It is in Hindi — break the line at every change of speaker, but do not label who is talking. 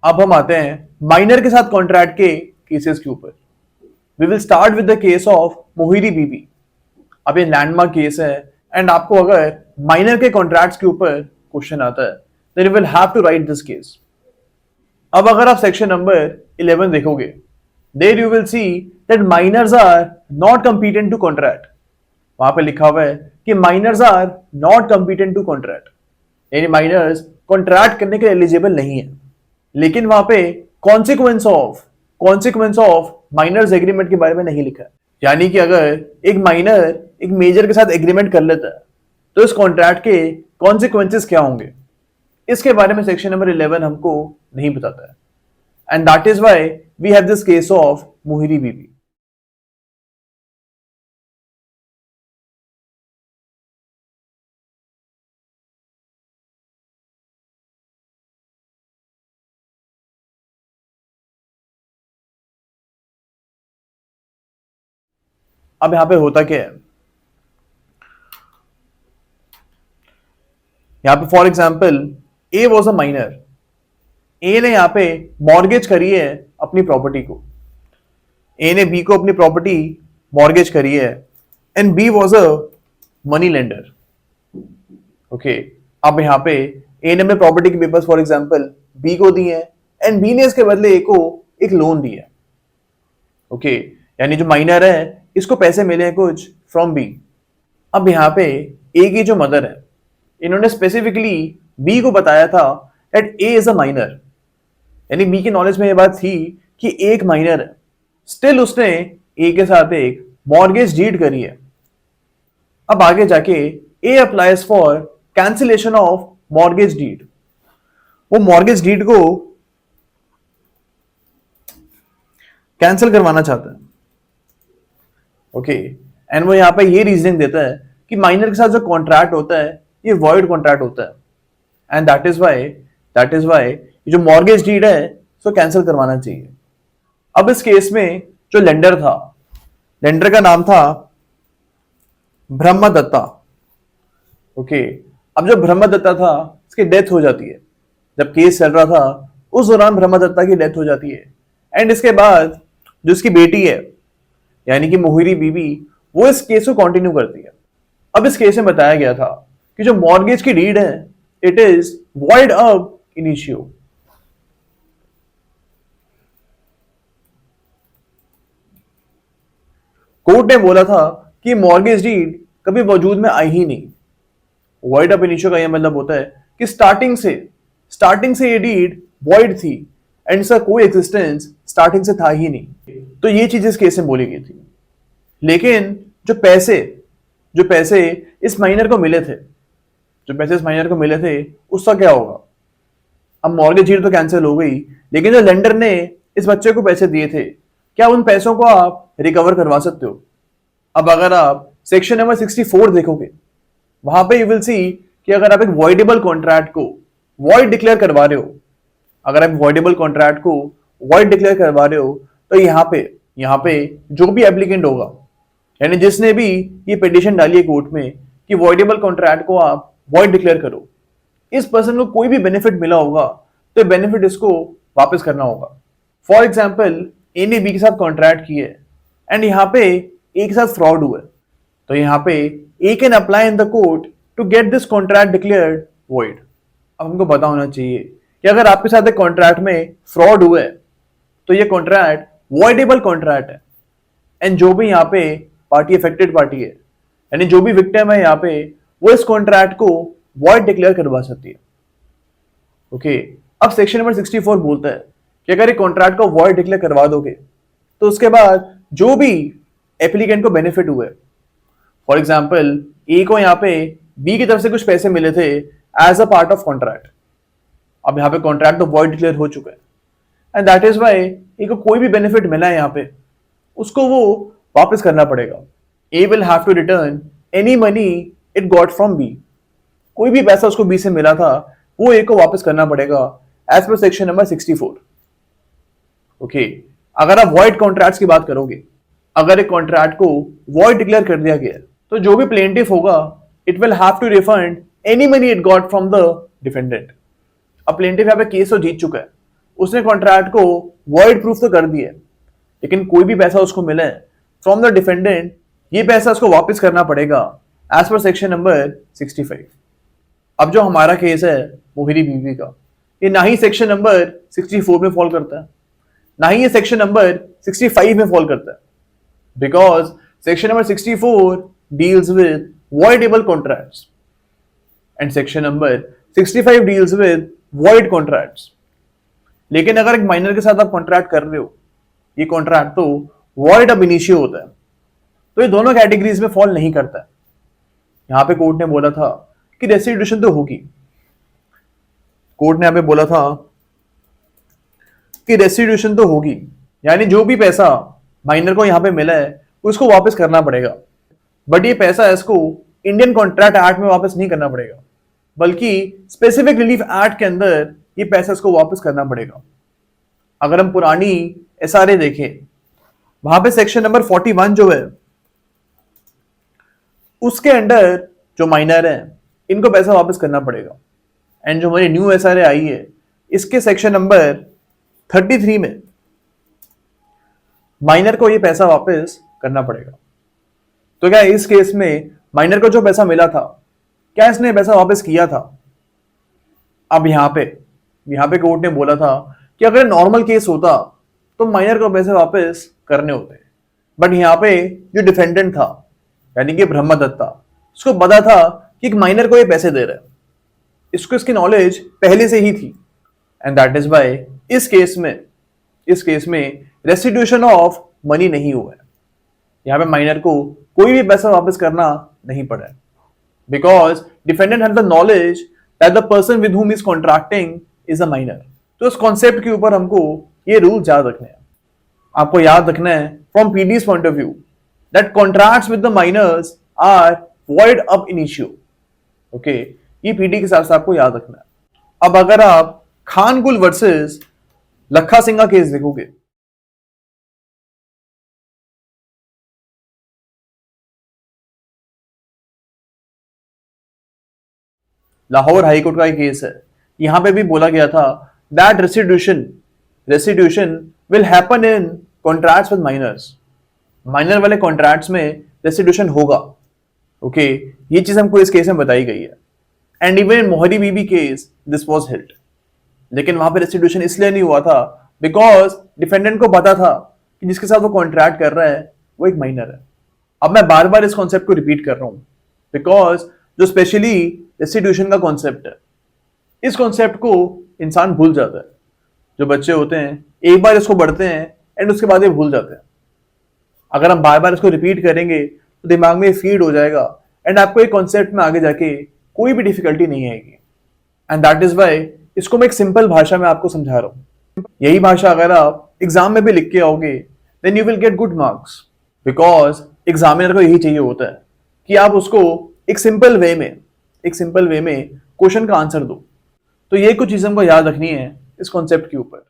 अब हम आते हैं माइनर के साथ कॉन्ट्रैक्ट के केसेस के ऊपर। We will start with the case of Mohori Bibi. अब ये लैंडमार्क केस है एंड आपको अगर माइनर के कॉन्ट्रैक्ट्स के ऊपर क्वेश्चन आता है then you will have to write this case. अब अगर आप सेक्शन नंबर 11 देखोगे there you will see that minors are not competent to contract. वहां पे लिखा हुआ है कि minors are not competent to contract, यानी माइनर्स कॉन्ट्रैक्ट करने के एलिजिबल नहीं है। लेकिन वहां पे कॉन्सिक्वेंस ऑफ माइनर्स एग्रीमेंट के बारे में नहीं लिखा है, यानी कि अगर एक माइनर एक मेजर के साथ एग्रीमेंट कर लेता है तो इस कॉन्ट्रैक्ट के कॉन्सिक्वेंसेस क्या होंगे, इसके बारे में सेक्शन नंबर 11 हमको नहीं बताता है। And that is why we have this case of Mohori Bibi. अब यहां पे होता क्या है, यहां पे for example A was a minor. A ने यहां पे मॉर्गेज करी है अपनी प्रॉपर्टी को, ए ने बी को अपनी प्रॉपर्टी मॉर्गेज करी है and B was a money lender. Okay, अब यहां पे ए ने अपने प्रॉपर्टी के पेपर्स फॉर एग्जाम्पल बी को दिए हैं एंड बी ने इसके बदले ए को एक लोन दिया। ओके, यानी जो माइनर है इसको पैसे मिले हैं कुछ फ्रॉम बी। अब यहाँ पे ए की जो मदर है इन्होंने स्पेसिफिकली बी को बताया था that A is a minor, यानी बी की नॉलेज में ये बात थी कि एक माइनर है, स्टिल उसने ए के साथ एक मॉर्गेज डीड करी है। अब आगे जाके A applies for cancellation of mortgage deed. वो मॉर्गेज डीड को कैंसिल करवाना चाहता है। ओके, एंड वो यहाँ पे ये रीजनिंग देता है कि माइनर के साथ जो कॉन्ट्रैक्ट होता है ये वॉइड कॉन्ट्रैक्ट होता है एंड दैट इज वाई ये जो मॉर्गेज डीड है उसको कैंसिल करवाना चाहिए। अब इस केस में जो लेंडर था, लेंडर का नाम था ब्रह्मदत्ता। ओके, अब जो ब्रह्मदत्ता था उसकी डेथ हो जाती है। जब केस चल रहा था उस दौरान ब्रह्मदत्ता की डेथ हो जाती है एंड इसके बाद जो उसकी बेटी है यानी कि मोहिरी बीबी वो इस केस को कंटिन्यू करती है। अब इस केस में बताया गया था कि जो मॉर्गेज की डीड है it is void ab initio. Court ने बोला था कि मॉर्गेज डीड कभी वजूद में आई ही नहीं। वॉइड अब इनिशियो का यह मतलब होता है कि स्टार्टिंग से ये डीड वॉइड थी एंड इसका कोई एक्जिस्टेंस स्टार्टिंग से था ही नहीं। तो ये चीज इस केस में बोली गई थी। लेकिन जो पैसे इस माइनर को मिले थे उसका क्या होगा? अब मॉर्गेज डीड तो कैंसिल हो गई, लेकिन जो लेंडर ने इस बच्चे को पैसे दिए थे क्या उन पैसों को आप रिकवर करवा सकते हो? अब अगर आप सेक्शन नंबर 64 देखोगे वहां पे यू विल सी कि अगर आप एक वॉइडेबल कॉन्ट्रैक्ट को वॉइड डिक्लेयर करवा रहे हो, तो यहाँ पे जो भी एप्लीकेंट होगा यानी जिसने भी ये पिटीशन डाली है कोर्ट में कि वॉइडेबल कॉन्ट्रैक्ट को आप वॉइड डिक्लेयर करो, इस पर्सन को कोई भी बेनिफिट मिला होगा तो बेनिफिट इसको वापस करना होगा। फॉर एग्जाम्पल ए ने बी के साथ कॉन्ट्रैक्ट किए एंड यहाँ पे ए के साथ फ्रॉड हुआ, तो यहाँ पे A can apply in the court to get this contract declared void. अब हमको पता होना चाहिए कि अगर आपके साथ एक कॉन्ट्रैक्ट में फ्रॉड हुआ है तो ये कॉन्ट्रैक्ट वॉइडेबल कॉन्ट्रैक्ट है एंड जो भी यहाँ पे पार्टी अफेक्टेड पार्टी है यानी जो भी विक्टिम है यहाँ पे वो इस कॉन्ट्रैक्ट को वॉइड डिक्लेयर करवा सकती है। ओके, अब सेक्शन नंबर 64 बोलता है कि अगर एक कॉन्ट्रैक्ट को वॉइड डिक्लेयर करवा दोगे तो उसके बाद जो भी एप्लीकेंट को बेनिफिट हुए, फॉर एग्जाम्पल ए को यहाँ पे बी की तरफ से कुछ पैसे मिले थे as a part of contract, अब यहाँ पे कॉन्ट्रैक्ट तो वॉइड डिक्लेयर हो चुका है एंड दैट इज वाई ए को कोई भी बेनिफिट मिला है यहाँ पे उसको वो वापस करना पड़ेगा। A will have to return any money it got from B, कोई भी पैसा उसको बी से मिला था वो ए को वापस करना पड़ेगा as per section number 64। Okay, अगर आप वॉइड कॉन्ट्रैक्ट्स की बात करोगे, अगर एक कॉन्ट्रैक्ट को वॉइड डिक्लेयर कर दिया गया तो जो भी प्लेंटिफ होगा it will have to refund any money it got from the defendant. अब प्लेंटिफ यहाँ पे केस तो जीत चुका है उसने कॉन्ट्रैक्ट को वॉइड प्रूफ तो कर दिया, लेकिन कोई भी पैसा उसको मिले फ्रॉम द डिफेंडेंट, ये पैसा उसको वापस करना पड़ेगा एज पर सेक्शन नंबर 65। अब जो हमारा केस है मोहिनी बीवी का, ये ना ही सेक्शन नंबर 64 में फॉल करता है, ना ही ये सेक्शन नंबर 65 में फॉल करता है, because section number 64 deals with voidable contracts and section number 65 deals with void contracts। लेकिन अगर एक माइनर के साथ आप कॉन्ट्रैक्ट कर रहे हो, ये कॉन्ट्रैक्ट तो void अब इनिशियो होता है, तो ये दोनों कैटेगरीज में फॉल नहीं करता है। यहां पे कोर्ट ने बोला था कि रेस्टिट्यूशन तो होगी, कोर्ट ने यहां पे बोला था कि रेस्टिट्यूशन तो होगी, यानी जो भी पैसा माइनर को यहां पे मिला है उसको वापस करना पड़ेगा, बट ये पैसा इसको इंडियन कॉन्ट्रैक्ट एक्ट में वापस नहीं करना पड़ेगा, बल्कि स्पेसिफिक रिलीफ एक्ट के अंदर ये पैसा इसको वापस करना पड़ेगा। अगर हम पुरानी एसआरए देखें, वहां पे सेक्शन नंबर 41 जो है उसके अंडर जो माइनर है इनको पैसा वापस करना पड़ेगा, एंड जो हमारी न्यू एसआरए आई है इसके सेक्शन नंबर 33 में माइनर को ये पैसा वापस करना पड़ेगा। तो क्या इस केस में माइनर को जो पैसा मिला था, क्या इसने पैसा वापस किया था? अब यहां पे कोर्ट ने बोला था कि अगर नॉर्मल केस होता तो माइनर को पैसे वापस करने होते, बट यहां पे जो डिफेंडेंट था यानी कि ब्रह्मदत्ता, उसको पता था कि एक माइनर को ये पैसे दे रहा है, इसको इसकी नॉलेज पहले से ही थी, एंड दैट इज वाई इस केस में रेस्टिट्यूशन ऑफ मनी नहीं हुआ है। यहां पे माइनर को कोई भी पैसा वापस करना नहीं पड़ा है, because defendant had the knowledge that the person with whom is contracting is a minor. तो इस कॉन्सेप्ट के ऊपर हमको ये रूल याद रखने हैं। आपको याद रखना है from PD's point of view that contracts with the minors are void ab initio. Okay, ये पीडी के हिसाब से आपको याद रखना है। अब अगर आप खानकुल वर्सेस लखा सिंह का केस देखोगे, लाहौर हाईकोर्ट का एक केस है, यहां पे भी बोला गया था that restitution will happen in contracts with minors. Minor वाले कॉन्ट्रैक्ट्स में रेस्टिट्यूशन होगा। ओके, ये चीज हमको इस केस में बताई गई है, एंड इवन इन मोहरी बीबी केस दिस वाज हेल्ड, लेकिन वहां पे रेस्टिट्यूशन इसलिए नहीं हुआ था बिकॉज डिफेंडेंट को पता था कि जिसके साथ वो कॉन्ट्रैक्ट कर रहा है वो एक माइनर है। अब मैं बार बार इस कॉन्सेप्ट को रिपीट कर रहा हूं बिकॉज जो स्पेशली रेस्टिट्यूशन का कॉन्सेप्ट है, इस कॉन्सेप्ट को इंसान भूल जाता है। जो बच्चे होते हैं एक बार इसको पढ़ते हैं एंड उसके बाद ये भूल जाते हैं। अगर हम बार बार इसको रिपीट करेंगे तो दिमाग में फीड हो जाएगा एंड आपको एक कॉन्सेप्ट में आगे जाके कोई भी डिफिकल्टी नहीं आएगी, एंड दैट इज वाई इसको मैं एक सिंपल भाषा में आपको समझा रहा हूं। यही भाषा अगर आप एग्जाम में भी लिख के आओगे then you will get good marks, because examiner को यही चाहिए होता है कि आप उसको एक सिंपल वे में क्वेश्चन का आंसर दो। तो ये कुछ चीजें हमको याद रखनी है इस कॉन्सेप्ट के ऊपर।